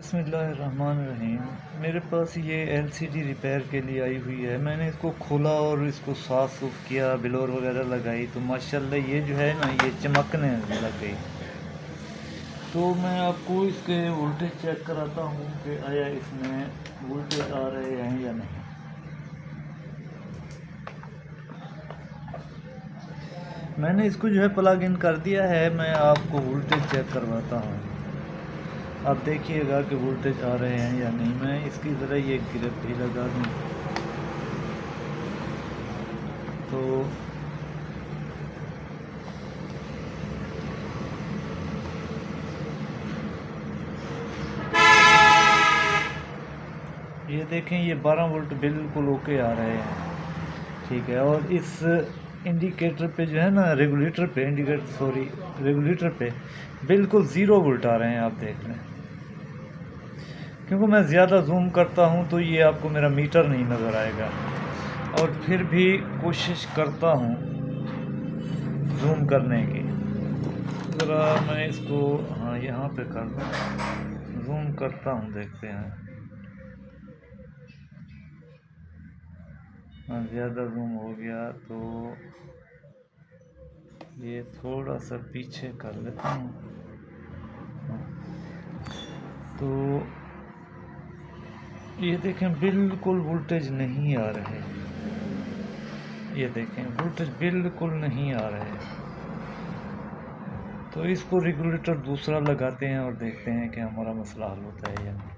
बिस्मिल्लाहिर्रहमानिर्रहीम। मेरे पास ये एलसीडी रिपेयर के लिए आई हुई है। मैंने इसको खोला और इसको साफ़ सूफ किया, ब्लोर वगैरह लगाई तो माशाल्लाह ये जो है ना ये चमकने लग गई। तो मैं आपको इसके वोल्टेज चेक कराता हूँ कि आया इसमें वोल्टेज आ रहे हैं या नहीं। मैंने इसको जो है प्लग इन कर दिया है। मैं आपको वोल्टेज चेक करवाता हूँ। आप देखिएगा कि वोल्टेज आ रहे हैं या नहीं। मैं इसकी ज़रा ये ग्रिप भी लगा दूँ तो ये देखें, ये 12 वोल्ट बिल्कुल ओके आ रहे हैं, ठीक है। और इस इंडिकेटर पे जो है ना, रेगुलेटर पे बिल्कुल 0 वोल्ट आ रहे हैं, आप देख लें। क्योंकि मैं ज़्यादा जूम करता हूँ तो ये आपको मेरा मीटर नहीं नज़र आएगा, और फिर भी कोशिश करता हूँ जूम करने की। ज़रा मैं इसको हाँ यहाँ पे कर दूँ, जूम करता हूँ, देखते हैं। हाँ, ज़्यादा जूम हो गया तो ये थोड़ा सा पीछे कर लेता हूँ। तो ये देखें, बिल्कुल वोल्टेज नहीं आ रहे। ये देखें, वोल्टेज बिल्कुल नहीं आ रहे। तो इसको रेगुलेटर दूसरा लगाते हैं और देखते हैं कि हमारा मसला हल होता है या नहीं।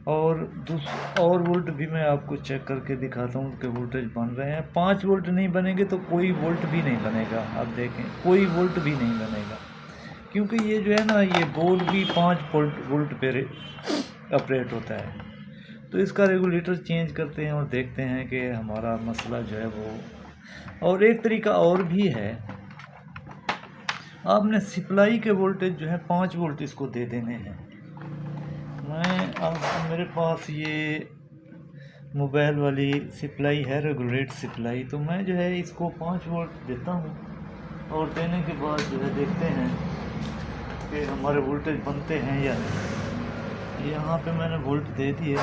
और वोल्ट भी मैं आपको चेक करके दिखाता हूँ कि वोल्टेज बन रहे हैं। 5 वोल्ट नहीं बनेंगे तो कोई वोल्ट भी नहीं बनेगा। आप देखें, कोई वोल्ट भी नहीं बनेगा, क्योंकि ये जो है ना, ये बोर्ड भी 5 वोल्ट पे ऑपरेट होता है। तो इसका रेगुलेटर चेंज करते हैं और देखते हैं कि हमारा मसला जो है वो। और एक तरीका और भी है, आपने सप्लाई के वोल्टेज जो है 5 वोल्ट इसको दे देने हैं। मेरे पास ये मोबाइल वाली सप्लाई है, रेगुलेट सप्लाई। तो मैं जो है इसको 5 वोल्ट देता हूँ, और देने के बाद जो है देखते हैं कि हमारे वोल्टेज बनते हैं या नहीं। यहाँ पे मैंने वोल्ट दे दिए।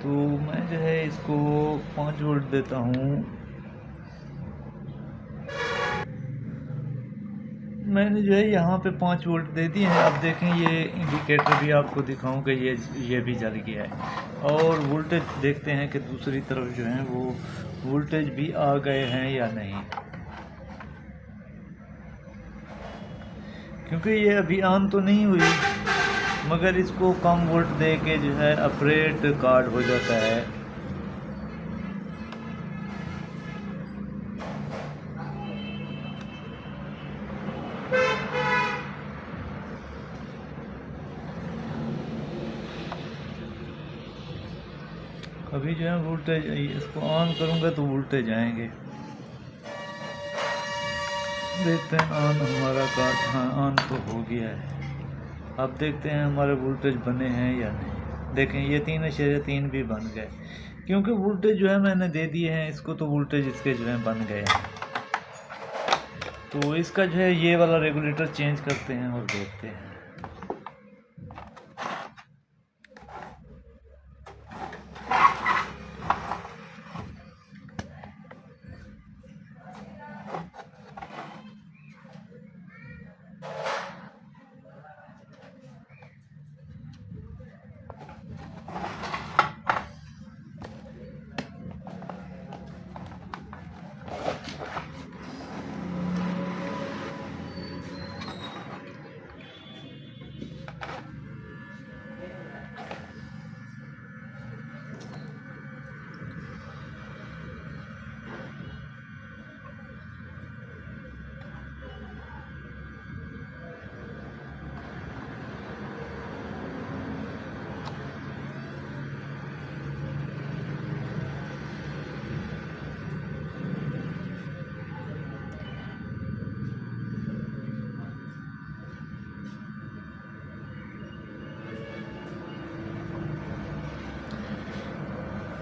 तो मैं जो है इसको 5 वोल्ट देता हूँ। मैंने जो है यहाँ पे 5 वोल्ट दे दिए हैं। अब देखें, ये इंडिकेटर भी आपको दिखाऊं कि ये भी जल गया है। और वोल्टेज देखते हैं कि दूसरी तरफ जो है वो वोल्टेज भी आ गए हैं या नहीं, क्योंकि ये अभी ऑन तो नहीं हुई, मगर इसको कम वोल्ट दे के जो है ऑपरेट कार्ड हो जाता है। अभी जो है वोल्टेज, इसको ऑन करूँगा तो वोल्टेज आएंगे। देखते हैं ऑन हमारा कार्ड। हाँ, ऑन तो हो गया है। अब देखते हैं हमारे वोल्टेज बने हैं या नहीं। देखें, ये 3.3 भी बन गए, क्योंकि वोल्टेज जो है मैंने दे दिए हैं इसको, तो वोल्टेज इसके जो है बन गए। तो इसका जो है ये वाला रेगुलेटर चेंज करते हैं और देखते हैं।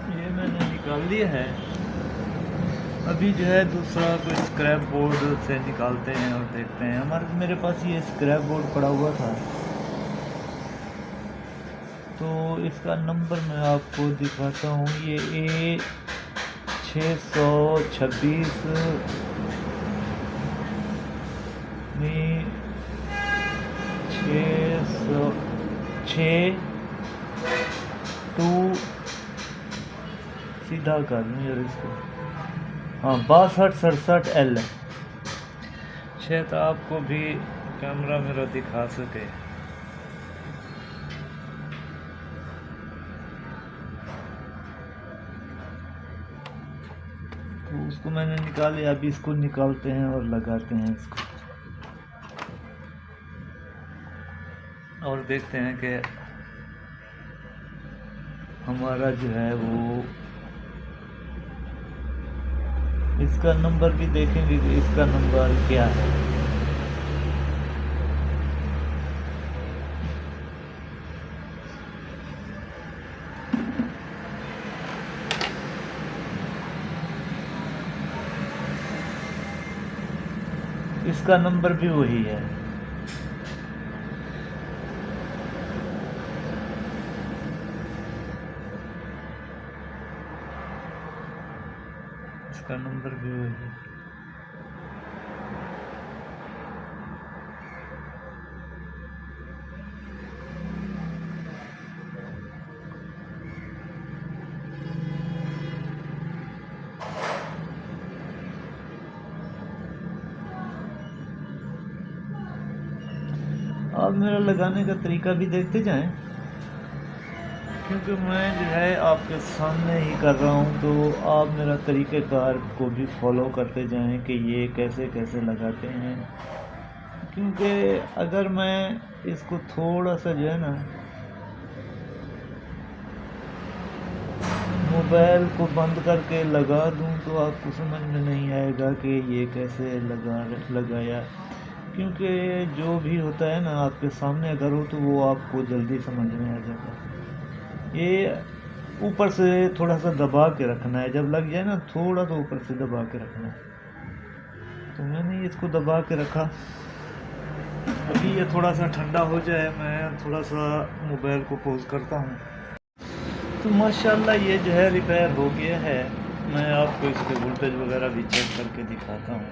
ये मैंने निकाल लिया है। अभी जो है दूसरा कोई स्क्रैप बोर्ड से निकालते हैं और देखते हैं। मेरे पास ये स्क्रैप बोर्ड पड़ा हुआ था, तो इसका नंबर मैं आपको दिखाता हूँ। ये A626 में 602 सीधा कर दूँ यार इसको, हाँ 6267L। शायद आपको भी कैमरा मेरा दिखा सके। तो उसको मैंने निकाल लिया, अभी इसको निकालते हैं और लगाते हैं इसको, और देखते हैं कि हमारा जो है वो, इसका नंबर भी देखेंगे कि इसका नंबर क्या है। इसका नंबर भी वही है। इसका नंबर भी वही है। आप मेरा लगाने का तरीका भी देखते जाएं, क्योंकि मैं जो है आपके सामने ही कर रहा हूँ, तो आप मेरा तरीक़ेकार को भी फॉलो करते जाएं कि ये कैसे कैसे लगाते हैं। क्योंकि अगर मैं इसको थोड़ा सा जो है ना मोबाइल को बंद करके लगा दूं, तो आपको समझ में नहीं आएगा कि ये कैसे लगाया। क्योंकि जो भी होता है ना आपके सामने अगर हो तो वो आपको जल्दी समझ में आ जाता है। ये ऊपर से थोड़ा सा दबा के रखना है, जब लग जाए ना थोड़ा सा ऊपर से दबा के रखना है। तो मैंने इसको दबा के रखा। अभी ये थोड़ा सा ठंडा हो जाए, मैं थोड़ा सा मोबाइल को पॉज करता हूँ। तो माशाल्लाह ये जो है रिपेयर हो गया है। मैं आपको इसके वोल्टेज वगैरह भी चेक करके दिखाता हूँ।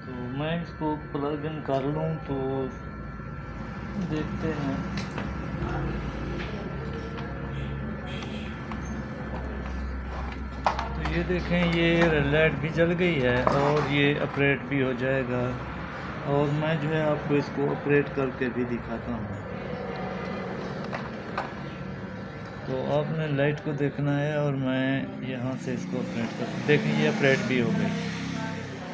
तो मैं इसको प्लग इन कर लूँ तो देखते हैं। तो ये देखें, ये लाइट भी जल गई है और ये ऑपरेट भी हो जाएगा। और मैं जो है आपको इसको ऑपरेट करके भी दिखाता हूँ। तो आपने लाइट को देखना है और मैं यहाँ से इसको ऑपरेट कर, देखिए ये ऑपरेट भी हो गई।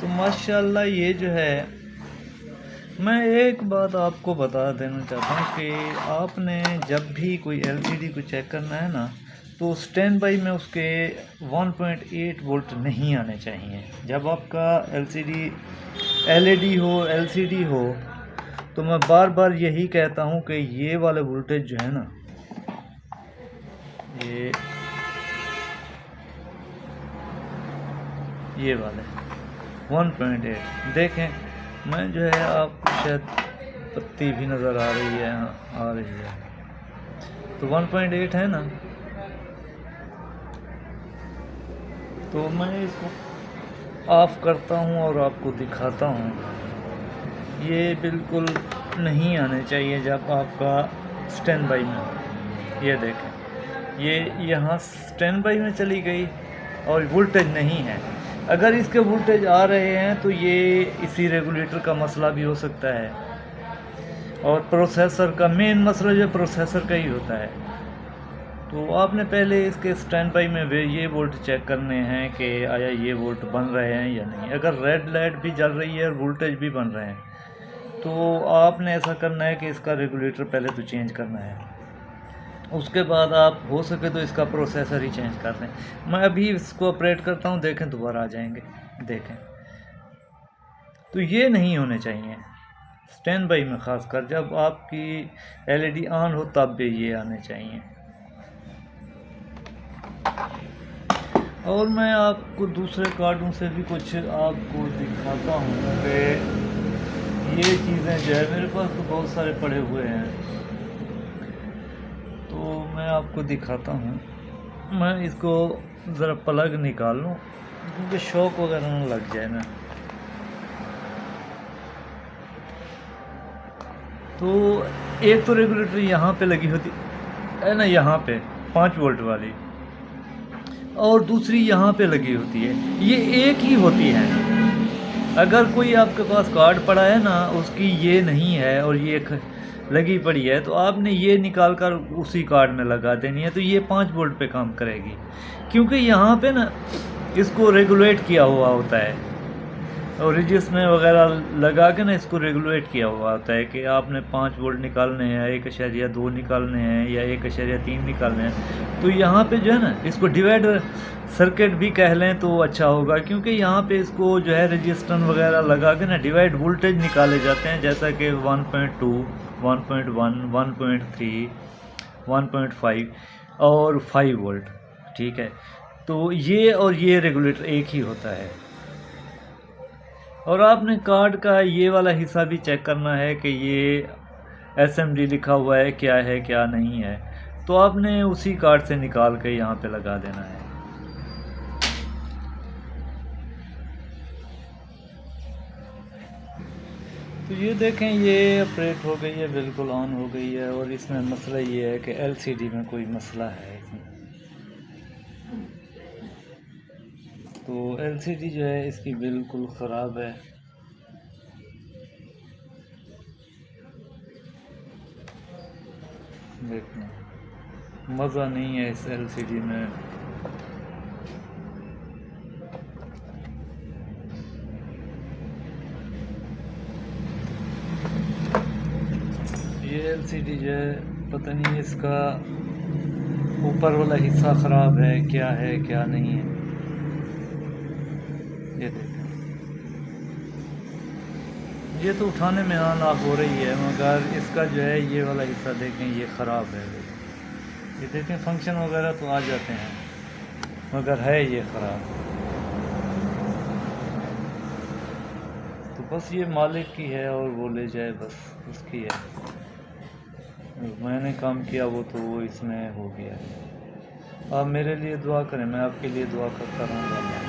तो माशाल्लाह ये जो है, मैं एक बात आपको बता देना चाहता हूँ कि आपने जब भी कोई एलसीडी को चेक करना है ना, तो स्टैंड बाई में उसके 1.8 वोल्ट नहीं आने चाहिए। जब आपका एलईडी हो, एलसीडी हो, तो मैं बार बार यही कहता हूँ कि ये वाले वोल्टेज जो है ना, ये वाले 1.8 देखें। मैं जो है आपको शायद पत्ती भी नज़र आ रही है, आ रही है, तो 1.8 है ना। तो मैं इसको ऑफ करता हूँ और आपको दिखाता हूँ। ये बिल्कुल नहीं आने चाहिए जब आपका स्टैंड बाई में। ये देखें, ये यहाँ स्टैंड बाई में चली गई और वोल्टेज नहीं है। अगर इसके वोल्टेज आ रहे हैं तो ये इसी रेगुलेटर का मसला भी हो सकता है, और प्रोसेसर का मेन मसला जो प्रोसेसर का ही होता है। तो आपने पहले इसके स्टैंड बाई में ये वोल्ट चेक करने हैं कि आया ये वोल्ट बन रहे हैं या नहीं। अगर रेड लाइट भी जल रही है और वोल्टेज भी बन रहे हैं, तो आपने ऐसा करना है कि इसका रेगुलेटर पहले तो चेंज करना है। उसके बाद आप हो सके तो इसका प्रोसेसर ही चेंज कर दें। मैं अभी इसको ऑपरेट करता हूँ, देखें दोबारा आ जाएंगे। देखें, तो ये नहीं होने चाहिए स्टैंड बाई में, ख़ासकर जब आपकी एलईडी ऑन हो तब भी ये आने चाहिए। और मैं आपको दूसरे कार्डों से भी कुछ आपको दिखाता हूँ कि ये चीज़ें जो है मेरे पास तो बहुत सारे पड़े हुए हैं, तो मैं आपको दिखाता हूँ। मैं इसको ज़रा प्लग निकाल लूँ क्योंकि शॉक वगैरह ना लग जाए ना। तो एक तो रेगुलेटर यहाँ पे लगी होती है ना, यहाँ पे 5 वोल्ट वाली, और दूसरी यहाँ पे लगी होती है। ये एक ही होती है। अगर कोई आपके पास कार्ड पड़ा है ना, उसकी ये नहीं है और ये लगी पड़ी है, तो आपने ये निकाल कर उसी कार्ड में लगा देनी है, तो ये 5 वोल्ट पे काम करेगी। क्योंकि यहाँ पे ना इसको रेगुलेट किया हुआ होता है, और रिजिस में वगैरह लगा के ना इसको रेगुलेट किया हुआ होता है कि आपने 5 वोल्ट निकालने हैं, 1.2 निकालने हैं या 1.3 निकालने हैं। तो यहाँ पे जो है ना इसको डिवाइडर सर्किट भी कह लें तो अच्छा होगा, क्योंकि यहाँ पे इसको जो है रजिस्टर वगैरह लगा के ना डिवाइड वोल्टेज निकाले जाते हैं, जैसा कि 1.2, 1.1, 1.3, 1.5 और 5 वोल्ट। ठीक है, तो ये और ये रेगुलेटर एक ही होता है। और आपने कार्ड का ये वाला हिस्सा भी चेक करना है कि ये SMD लिखा हुआ है क्या नहीं है, तो आपने उसी कार्ड से निकाल के यहाँ पे लगा देना है। तो ये देखें, ये ऑपरेट हो गई है, बिल्कुल ऑन हो गई है। और इसमें मसला ये है कि LCD में कोई मसला है इसमें। तो LCD जो है इसकी बिल्कुल ख़राब है। देखना, मज़ा नहीं है इस LCD में। ये LCD जो है पता नहीं इसका ऊपर वाला हिस्सा ख़राब है क्या नहीं है। ये देखें, ये तो उठाने में ना हो रही है, मगर इसका जो है ये वाला हिस्सा देखें, ये ख़राब है। ये देखें, फंक्शन वगैरह तो आ जाते हैं, मगर है ये ख़राब। तो बस ये मालिक की है और वो ले जाए, बस उसकी है। मैंने काम किया वो तो वो इसमें हो गया है। आप मेरे लिए दुआ करें, मैं आपके लिए दुआ करता रहूँगा।